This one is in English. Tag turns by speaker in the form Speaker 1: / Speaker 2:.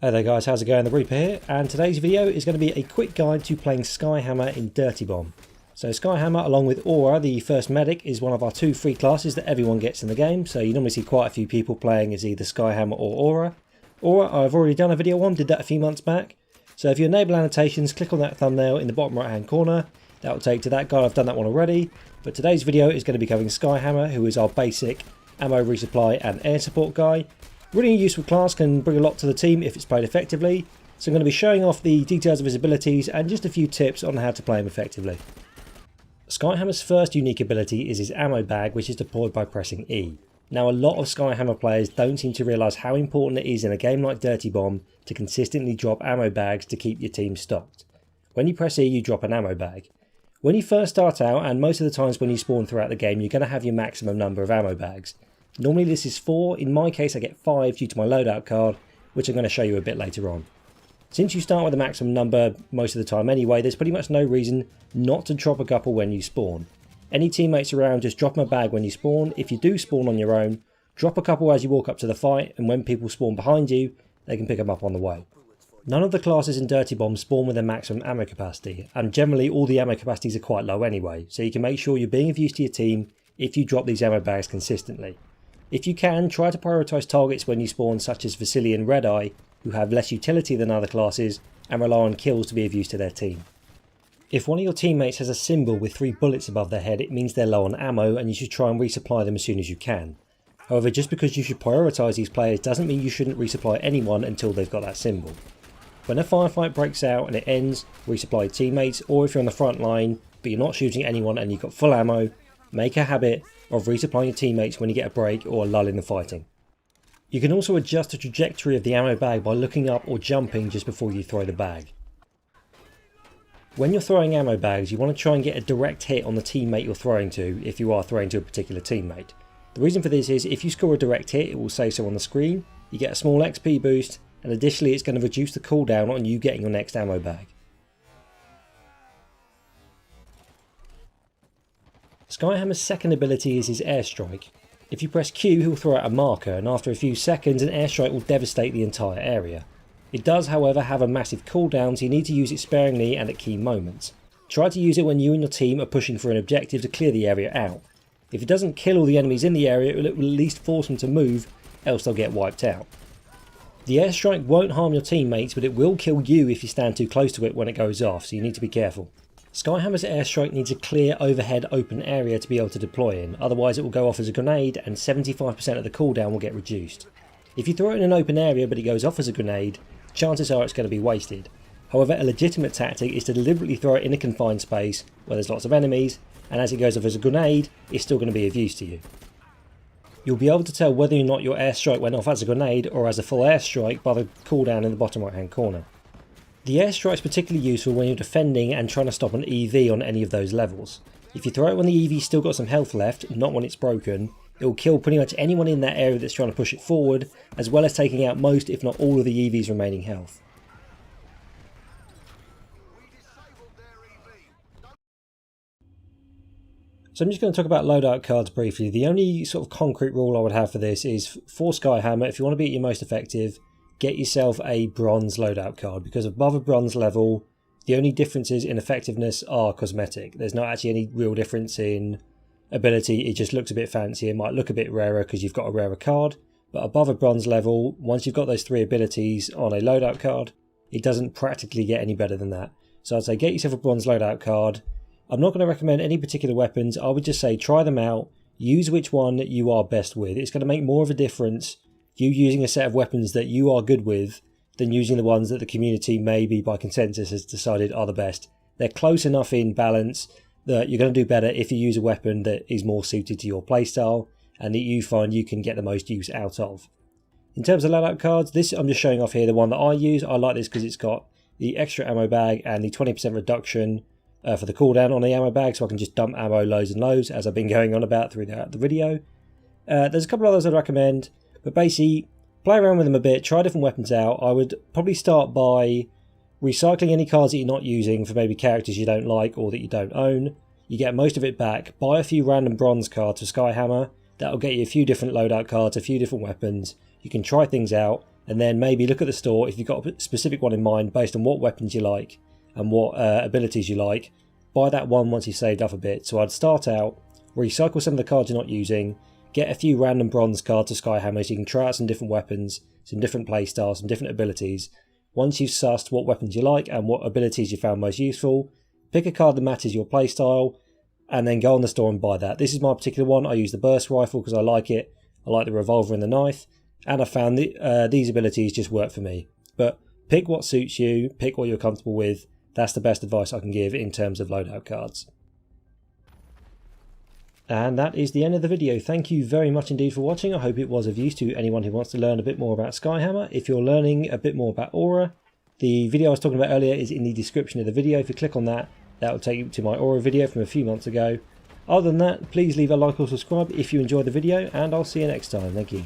Speaker 1: Hey there guys, how's it going? The Reaper here, and today's video is going to be a quick guide to playing Skyhammer in Dirty Bomb. So Skyhammer, along with Aura, the first medic, is one of our two free classes that everyone gets in the game, so you normally see quite a few people playing as either Skyhammer or Aura. Aura, I've already done a video on, did that a few months back. So if you enable annotations, click on that thumbnail in the bottom right hand corner, that will take to that guide. I've done that one already, but today's video is going to be covering Skyhammer, who is our basic ammo resupply and air support guy. Really useful class, can bring a lot to the team if it's played effectively, so I'm going to be showing off the details of his abilities and just a few tips on how to play him effectively. Skyhammer's first unique ability is his ammo bag, which is deployed by pressing E. Now a lot of Skyhammer players don't seem to realise how important it is in a game like Dirty Bomb to consistently drop ammo bags to keep your team stocked. When you press E you drop an ammo bag. When you first start out, and most of the times when you spawn throughout the game, you're going to have your maximum number of ammo bags. Normally this is 4, in my case I get 5 due to my loadout card, which I'm going to show you a bit later on. Since you start with a maximum number most of the time anyway, there's pretty much no reason not to drop a couple when you spawn. Any teammates around, just drop them a bag when you spawn. If you do spawn on your own, drop a couple as you walk up to the fight, and when people spawn behind you, they can pick them up on the way. None of the classes in Dirty Bomb spawn with a maximum ammo capacity, and generally all the ammo capacities are quite low anyway, so you can make sure you're being of use to your team if you drop these ammo bags consistently. If you can, try to prioritise targets when you spawn, such as Vasily and Redeye, who have less utility than other classes and rely on kills to be of use to their team. If one of your teammates has a symbol with 3 bullets above their head, it means they're low on ammo and you should try and resupply them as soon as you can. However, just because you should prioritise these players doesn't mean you shouldn't resupply anyone until they've got that symbol. When a firefight breaks out and it ends, resupply your teammates, or if you're on the front line but you're not shooting anyone and you've got full ammo, make a habit of resupplying your teammates when you get a break or a lull in the fighting. You can also adjust the trajectory of the ammo bag by looking up or jumping just before you throw the bag. When you're throwing ammo bags, you want to try and get a direct hit on the teammate you're throwing to if you are throwing to a particular teammate. The reason for this is if you score a direct hit, it will say so on the screen, you get a small XP boost, and additionally it's going to reduce the cooldown on you getting your next ammo bag. Skyhammer's second ability is his airstrike. If you press Q, he'll throw out a marker, and after a few seconds an airstrike will devastate the entire area. It does, however, have a massive cooldown, so you need to use it sparingly and at key moments. Try to use it when you and your team are pushing for an objective to clear the area out. If it doesn't kill all the enemies in the area, it will at least force them to move, else they'll get wiped out. The airstrike won't harm your teammates, but it will kill you if you stand too close to it when it goes off, so you need to be careful. Skyhammer's airstrike needs a clear overhead open area to be able to deploy in, otherwise it will go off as a grenade and 75% of the cooldown will get reduced. If you throw it in an open area but it goes off as a grenade, chances are it's going to be wasted. However, a legitimate tactic is to deliberately throw it in a confined space where there's lots of enemies, and as it goes off as a grenade, it's still going to be of use to you. You'll be able to tell whether or not your airstrike went off as a grenade or as a full airstrike by the cooldown in the bottom right hand corner. The airstrike is particularly useful when you're defending and trying to stop an EV on any of those levels. If you throw it when the EV's still got some health left, not when it's broken, it will kill pretty much anyone in that area that's trying to push it forward, as well as taking out most if not all of the EV's remaining health. So I'm just going to talk about loadout cards briefly. The only sort of concrete rule I would have for this is for Skyhammer, if you want to be at your most effective, get yourself a bronze loadout card, because above a bronze level the only differences in effectiveness are cosmetic. There's not actually any real difference in ability, it just looks a bit fancier, it might look a bit rarer because you've got a rarer card, but above a bronze level, once you've got those 3 abilities on a loadout card, it doesn't practically get any better than that. So I'd say get yourself a bronze loadout card. I'm not going to recommend any particular weapons, I would just say try them out, use which one you are best with. It's going to make more of a difference you using a set of weapons that you are good with than using the ones that the community maybe by consensus has decided are the best. They're close enough in balance that you're going to do better if you use a weapon that is more suited to your playstyle and that you find you can get the most use out of. In terms of loadout cards, this I'm just showing off here the one that I use. I like this because it's got the extra ammo bag and the 20% reduction for the cooldown on the ammo bag, so I can just dump ammo loads and loads as I've been going on about throughout the video. There's a couple others I'd recommend, but basically play around with them a bit, try different weapons out. I would probably start by recycling any cards that you're not using for maybe characters you don't like or that you don't own. You get most of it back. Buy a few random bronze cards for Skyhammer. That'll get you a few different loadout cards, a few different weapons. You can try things out, and then maybe look at the store if you've got a specific one in mind based on what weapons you like and what abilities you like. Buy that one once you've saved up a bit. So I'd start out, recycle some of the cards you're not using, get a few random bronze cards to Skyhammer so you can try out some different weapons, some different playstyles, some different abilities. Once you've sussed what weapons you like and what abilities you found most useful, pick a card that matches your playstyle and then go on the store and buy that. This is my particular one. I use the burst rifle because I like it. I like the revolver and the knife, and I found these abilities just work for me. But pick what suits you, pick what you're comfortable with. That's the best advice I can give in terms of loadout cards. And that is the end of the video. Thank you very much indeed for watching. I hope it was of use to anyone who wants to learn a bit more about Skyhammer. If you're learning a bit more about Aura, the video I was talking about earlier is in the description of the video. If you click on that, that will take you to my Aura video from a few months ago. Other than that, please leave a like or subscribe if you enjoyed the video, and I'll see you next time. Thank you.